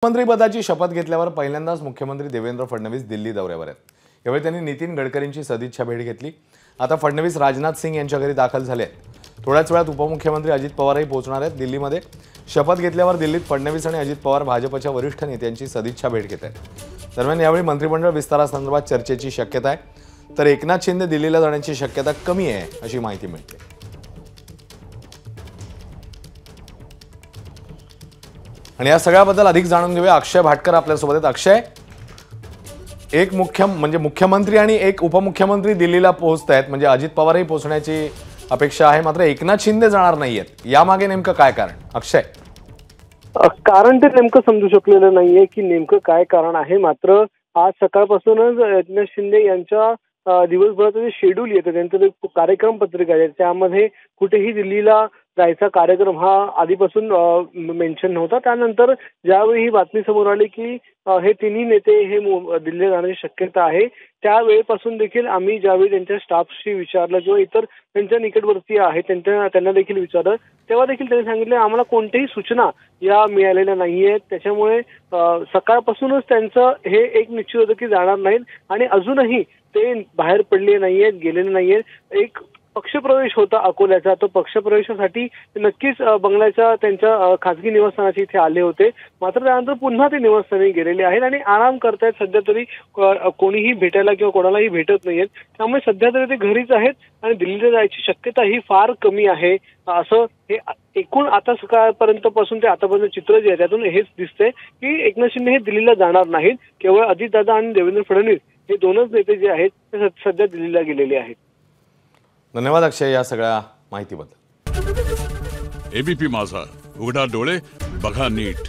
मंत्रिपदाची शपथ घेतल्यावर पहिल्यांदाच मुख्यमंत्री देवेंद्र फडणवीस दिल्ली दौऱ्यावर आहेत। यावेळी त्यांनी नितीन गडकरींची सदिच्छा भेट घेतली। आता फडणवीस राजनाथ सिंग यांच्या घरी दाखल झाले आहेत। थोड्याच वेळात उपमुख्यमंत्री अजित पवारही पोहोचणार आहेत दिल्लीमध्ये। शपथ घेतल्यावर दिल्लीत फडणवीस आणि अजित पवार भाजपच्या वरिष्ठ नेत्यांची सदिच्छा भेट घेत आहेत। दरम्यान यावेळी मंत्रिमंडळ विस्तारासंदर्भात चर्चेची शक्यता आहे, तर एकनाथ शिंदे दिल्लीला जाण्याची शक्यता कमी आहे अशी माहिती मिळते। आणि या सगळ्याबद्दल अधिक जाणून घेऊया। अक्षय भाटकर आपल्यासोबत आहेत। अक्षय, एक मुख्यमंत्री आणि एक उपमुख्यमंत्री दिल्लीला पोहोचत आहेत, म्हणजे अजित पवारही पोहोचण्याची अपेक्षा आहे, मात्र एकनाथ शिंदे जाणार नाहीयेत। यामागे नेमकं काय कारण? अक्षय, कारण ते नेमकं समजू शकलेलं नाहीये की नेमकं काय कारण आहे। मात्र आज सकाळपासूनच एकनाथ शिंदे यांच्या दिवसभराचं जे शेड्यूल येतं, त्यांचं जे कार्यक्रम पत्रिका आहे त्यामध्ये कुठेही दिल्लीला जायचा कार्यक्रम हा आधीपासून मेन्शन नव्हता। त्यानंतर ज्यावेळी ही बातमी समोर आली की हे तिन्ही नेते हे दिल्लीला जाण्याची शक्यता आहे, त्यावेळेपासून देखील आम्ही ज्यावेळी त्यांच्या स्टाफशी विचारलं किंवा इतर त्यांच्या निकटवर्तीय आहेत त्यांना देखील विचारलं, तेव्हा देखील त्यांनी सांगितलं आम्हाला कोणत्याही सूचना या मिळालेल्या नाहीयेत। त्याच्यामुळे सकाळपासूनच त्यांचं हे एक निश्चित होतं की जाणार नाहीत आणि अजूनही ते बाहेर पडले नाहीयेत, गेलेले नाहीयेत। एक पक्षप्रवेश होता अकोल्याचा, तो पक्षप्रवेशासाठी नक्कीच बंगल्याच्या त्यांच्या खासगी निवासस्थानाची इथे आले होते, मात्र त्यानंतर पुन्हा ते निवासस्थानी गेलेले आहेत आणि आराम करतायत। सध्या तरी कोणीही भेटायला किंवा कोणालाही भेटत नाहीयेत, त्यामुळे सध्या तरी ते घरीच आहेत आणि दिल्लीला जायची शक्यता ही फार कमी आहे, असं हे एकूण आता सकाळपर्यंत पासून ते आतापर्यंत चित्र जे आहे त्यातून हेच दिसतंय की एकनाथ शिंदे हे दिल्लीला जाणार नाहीत। केवळ अजितदादा आणि देवेंद्र फडणवीस हे दोनच नेते जे आहेत ते सध्या दिल्लीला गेलेले आहेत। धन्यवाद अक्षय या सगळ्या माहितीबद्दल। एबीपी माझा, उघडा डोळे बघा नीट।